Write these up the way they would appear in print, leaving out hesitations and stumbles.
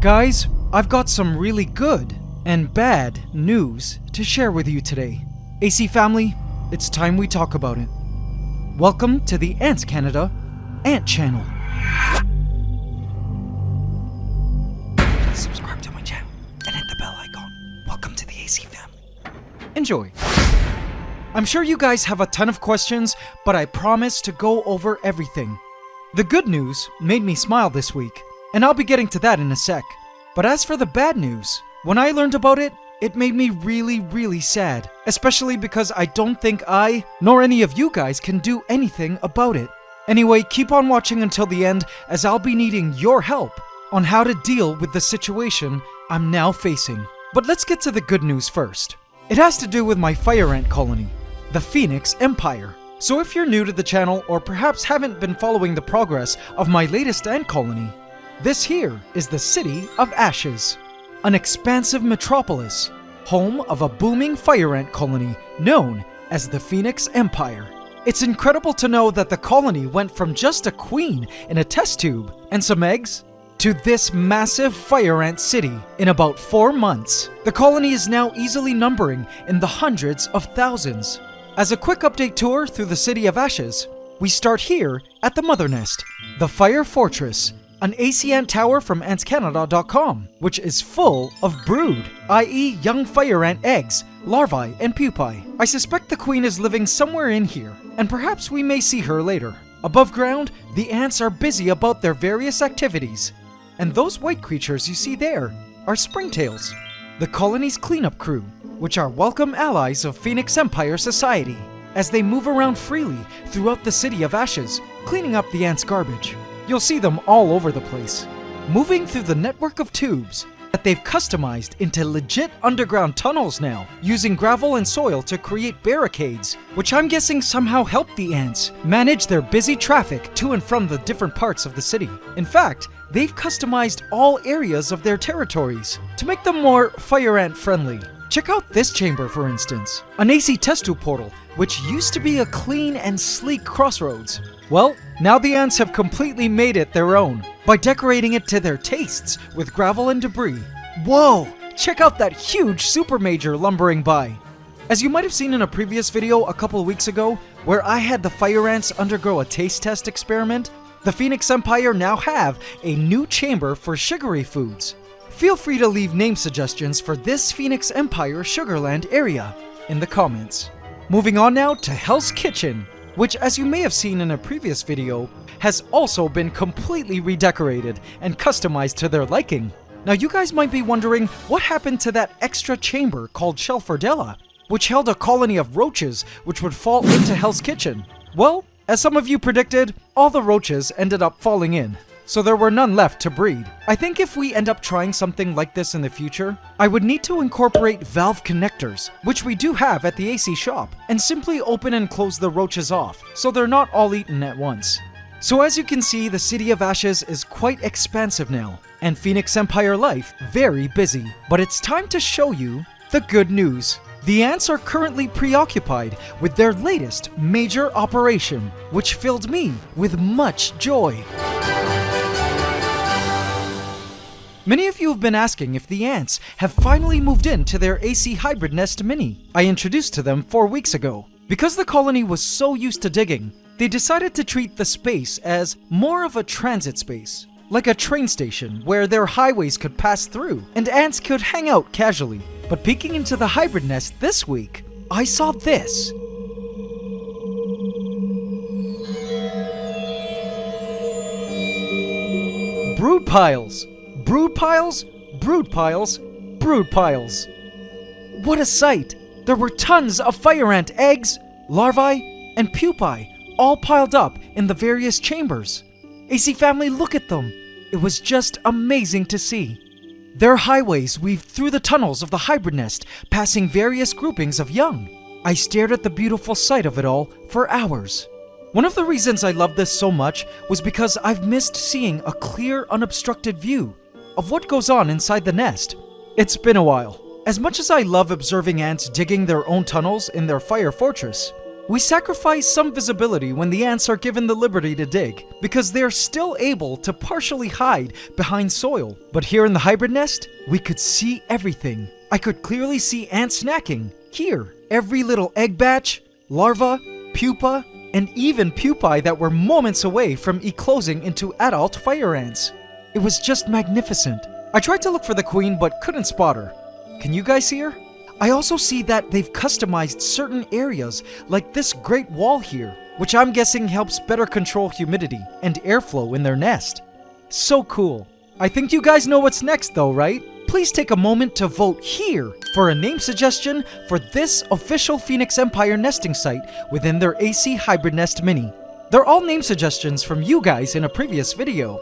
Guys, I've got some really good and bad news to share with you today. AC family, it's time we talk about it. Welcome to the AntsCanada Ant Channel. Please subscribe to my channel and hit the bell icon. Welcome to the AC family. Enjoy. I'm sure you guys have a ton of questions, but I promise to go over everything. The good news made me smile this week, and I'll be getting to that in a sec. But as for the bad news, when I learned about it, it made me really sad, especially because I don't think I, nor any of you guys, can do anything about it. Anyway, keep on watching until the end, as I'll be needing your help on how to deal with the situation I'm now facing. But let's get to the good news first. It has to do with my fire ant colony, the Phoenix Empire. So if you're new to the channel, or perhaps haven't been following the progress of my latest ant colony, this here is the City of Ashes, an expansive metropolis, home of a booming fire ant colony known as the Phoenix Empire. It's incredible to know that the colony went from just a queen in a test tube and some eggs to this massive fire ant city in about 4 months. The colony is now easily numbering in the hundreds of thousands. As a quick update tour through the City of Ashes, we start here at the Mother Nest, the Fire Fortress, an AC ant tower from AntsCanada.com, which is full of brood, i.e. young fire ant eggs, larvae, and pupae. I suspect the queen is living somewhere in here, and perhaps we may see her later. Above ground, the ants are busy about their various activities, and those white creatures you see there are springtails, the colony's cleanup crew, which are welcome allies of Phoenix Empire society, as they move around freely throughout the City of Ashes, cleaning up the ants' garbage. You'll see them all over the place, moving through the network of tubes that they've customized into legit underground tunnels now, using gravel and soil to create barricades, which I'm guessing somehow help the ants manage their busy traffic to and from the different parts of the city. In fact, they've customized all areas of their territories to make them more fire ant friendly. Check out this chamber, for instance, an AC test tube portal, which used to be a clean and sleek crossroads. Well, now the ants have completely made it their own by decorating it to their tastes with gravel and debris. Whoa! Check out that huge super major lumbering by. As you might have seen in a previous video a couple of weeks ago, where I had the fire ants undergo a taste test experiment, the Phoenix Empire now have a new chamber for sugary foods. Feel free to leave name suggestions for this Phoenix Empire Sugarland area in the comments. Moving on now to Hell's Kitchen, which, as you may have seen in a previous video, has also been completely redecorated and customized to their liking. Now you guys might be wondering what happened to that extra chamber called Shelfordella, which held a colony of roaches which would fall into Hell's Kitchen. Well, as some of you predicted, all the roaches ended up falling in, so there were none left to breed. I think if we end up trying something like this in the future, I would need to incorporate valve connectors, which we do have at the AC shop, and simply open and close the roaches off, so they're not all eaten at once. So as you can see, the City of Ashes is quite expansive now, and Phoenix Empire life very busy. But it's time to show you the good news. The ants are currently preoccupied with their latest major operation, which filled me with much joy. Many of you have been asking if the ants have finally moved into their AC Hybrid Nest Mini I introduced to them 4 weeks ago. Because the colony was so used to digging, they decided to treat the space as more of a transit space, like a train station where their highways could pass through and ants could hang out casually. But peeking into the hybrid nest this week, I saw this. Brood piles. Brood piles, brood piles, brood piles. What a sight! There were tons of fire ant eggs, larvae, and pupae all piled up in the various chambers. AC family, look at them. It was just amazing to see. Their highways weaved through the tunnels of the hybrid nest, passing various groupings of young. I stared at the beautiful sight of it all for hours. One of the reasons I love this so much was because I've missed seeing a clear, unobstructed view of what goes on inside the nest. It's been a while. As much as I love observing ants digging their own tunnels in their fire fortress, We sacrifice some visibility when the ants are given the liberty to dig, because they're still able to partially hide behind soil. But here in the hybrid nest, we could see everything. I could clearly see ants snacking. Here, every little egg batch, larva, pupa, and even pupae that were moments away from eclosing into adult fire ants. It was just magnificent. I tried to look for the queen but couldn't spot her. Can you guys see her? I also see that they've customized certain areas, like this great wall here, which I'm guessing helps better control humidity and airflow in their nest. So cool. I think you guys know what's next though, right? Please take a moment to vote here for a name suggestion for this official Phoenix Empire nesting site within their AC Hybrid Nest Mini. They're all name suggestions from you guys in a previous video.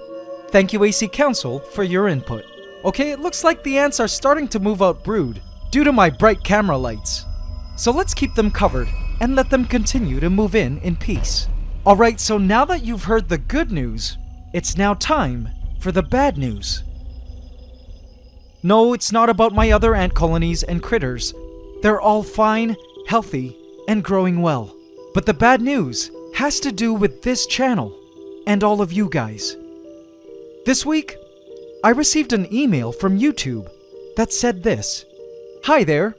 Thank you AC Council for your input. Okay, it looks like the ants are starting to move out brood due to my bright camera lights. So let's keep them covered and let them continue to move in peace. Alright, so now that you've heard the good news, it's now time for the bad news. No, it's not about my other ant colonies and critters. They're all fine, healthy, and growing well. But the bad news has to do with this channel and all of you guys. This week, I received an email from YouTube that said this. Hi there.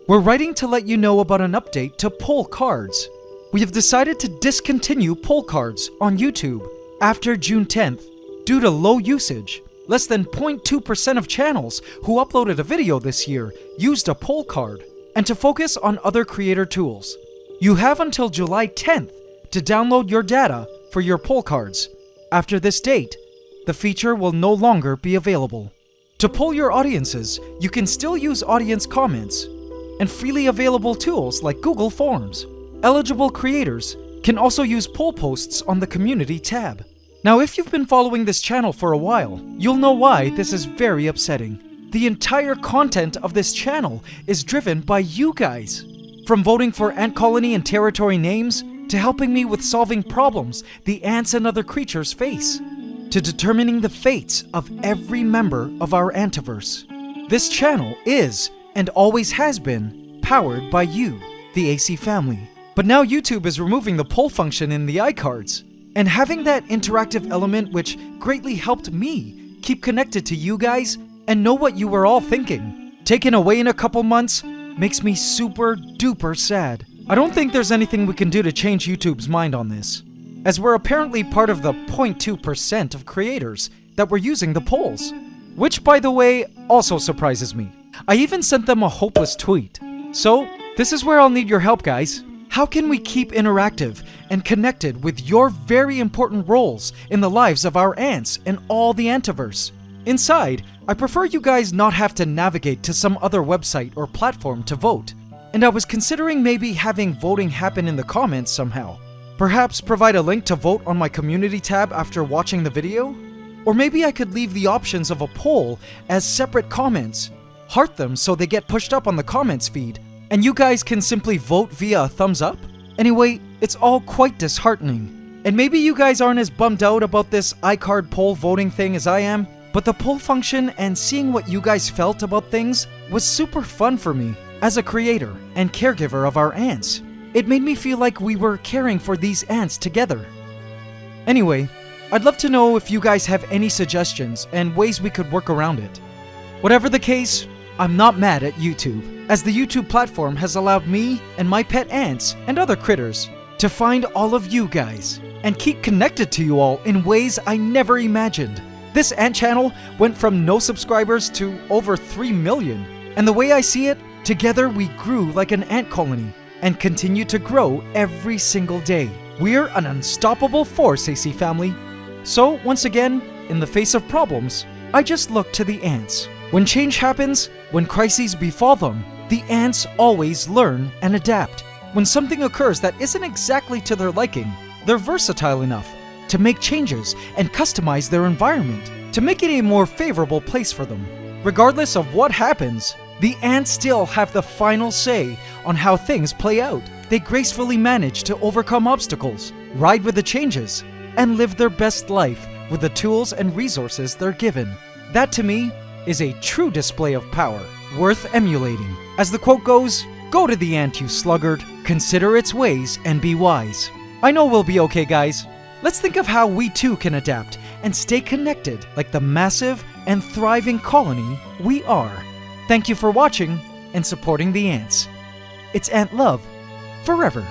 We're writing to let you know about an update to poll cards. We have decided to discontinue poll cards on YouTube after June 10th due to low usage. Less than 0.2% of channels who uploaded a video this year used a poll card, and to focus on other creator tools. You have until July 10th to download your data for your poll cards. After this date, the feature will no longer be available. To poll your audiences, you can still use audience comments and freely available tools like Google Forms. Eligible creators can also use poll posts on the community tab. Now, if you've been following this channel for a while, you'll know why this is very upsetting. The entire content of this channel is driven by you guys. From voting for ant colony and territory names, to helping me with solving problems the ants and other creatures face, to determining the fates of every member of our Antiverse. This channel is, and always has been, powered by you, the AC family. But now YouTube is removing the poll function in the iCards, and having that interactive element which greatly helped me keep connected to you guys and know what you were all thinking, taken away in a couple months makes me super duper sad. I don't think there's anything we can do to change YouTube's mind on this, as we're apparently part of the 0.2% of creators that were using the polls. Which, by the way, also surprises me. I even sent them a hopeless tweet. So, this is where I'll need your help, guys. How can we keep interactive and connected with your very important roles in the lives of our ants and all the Antiverse? Inside, I prefer you guys not have to navigate to some other website or platform to vote. And I was considering maybe having voting happen in the comments somehow. Perhaps provide a link to vote on my community tab after watching the video? Or maybe I could leave the options of a poll as separate comments, heart them so they get pushed up on the comments feed, and you guys can simply vote via a thumbs up? Anyway, it's all quite disheartening. And maybe you guys aren't as bummed out about this iCard poll voting thing as I am, but the poll function and seeing what you guys felt about things was super fun for me as a creator and caregiver of our ants. It made me feel like we were caring for these ants together. Anyway, I'd love to know if you guys have any suggestions and ways we could work around it. Whatever the case, I'm not mad at YouTube, as the YouTube platform has allowed me and my pet ants and other critters to find all of you guys and keep connected to you all in ways I never imagined. This ant channel went from no subscribers to over 3 million, and the way I see it, together we grew like an ant colony and continue to grow every single day. We're an unstoppable force, AC family. So, once again, in the face of problems, I just look to the ants. When change happens, when crises befall them, the ants always learn and adapt. When something occurs that isn't exactly to their liking, they're versatile enough to make changes and customize their environment to make it a more favorable place for them. Regardless of what happens, the ants still have the final say on how things play out. They gracefully manage to overcome obstacles, ride with the changes, and live their best life with the tools and resources they're given. That to me is a true display of power, worth emulating. As the quote goes, Go to the ant, you sluggard. Consider its ways and be wise. I know we'll be okay, guys. Let's think of how we too can adapt and stay connected like the massive and thriving colony we are. Thank you for watching and supporting the ants. It's Ant Love forever.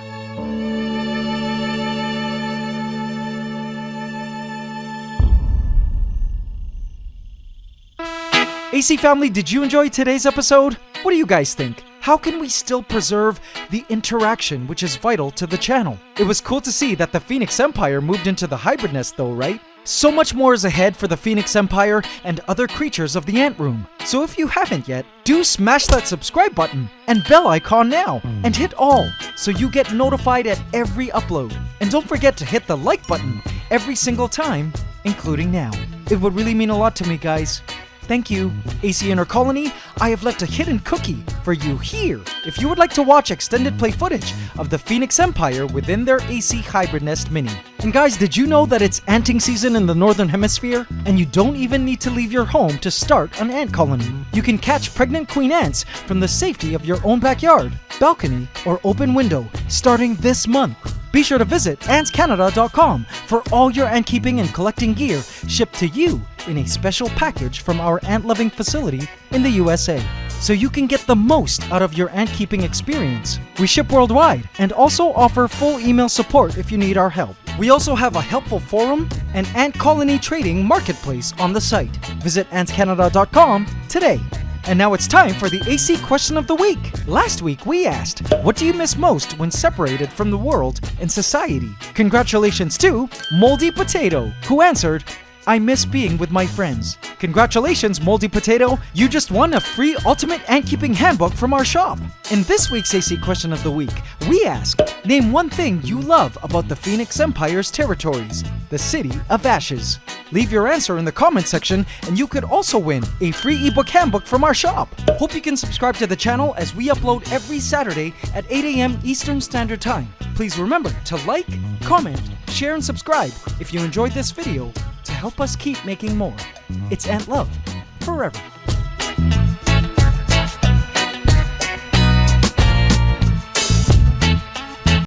AC family, did you enjoy today's episode? What do you guys think? How can we still preserve the interaction which is vital to the channel? It was cool to see that the Phoenix Empire moved into the hybrid nest though, right? So much more is ahead for the Phoenix Empire and other creatures of the Ant Room. So if you haven't yet, do smash that subscribe button and bell icon now and hit all so you get notified at every upload. And don't forget to hit the like button every single time, including now. It would really mean a lot to me, guys. Thank you. AC Inner Colony, I have left a hidden cookie for you here if you would like to watch extended play footage of the Phoenix Empire within their AC Hybrid Nest Mini. And guys, did you know that it's anting season in the Northern Hemisphere? And you don't even need to leave your home to start an ant colony. You can catch pregnant queen ants from the safety of your own backyard, balcony, or open window starting this month. Be sure to visit AntsCanada.com for all your ant keeping and collecting gear shipped to you in a special package from our ant-loving facility in the USA, so you can get the most out of your ant-keeping experience. We ship worldwide and also offer full email support if you need our help. We also have a helpful forum and ant colony trading marketplace on the site. Visit AntsCanada.com today. And now it's time for the AC question of the week. Last week we asked, what do you miss most when separated from the world and society? Congratulations to Moldy Potato, who answered, I miss being with my friends. Congratulations, Moldy Potato, you just won a free Ultimate Ant Keeping Handbook from our shop. In this week's AC question of the week, we ask, name one thing you love about the Phoenix Empire's territories, the City of Ashes. Leave your answer in the comment section and you could also win a free ebook handbook from our shop. Hope you can subscribe to the channel as we upload every Saturday at 8 a.m. Eastern Standard Time. Please remember to like, comment, share and subscribe if you enjoyed this video to help us keep making more. It's Ant Love forever.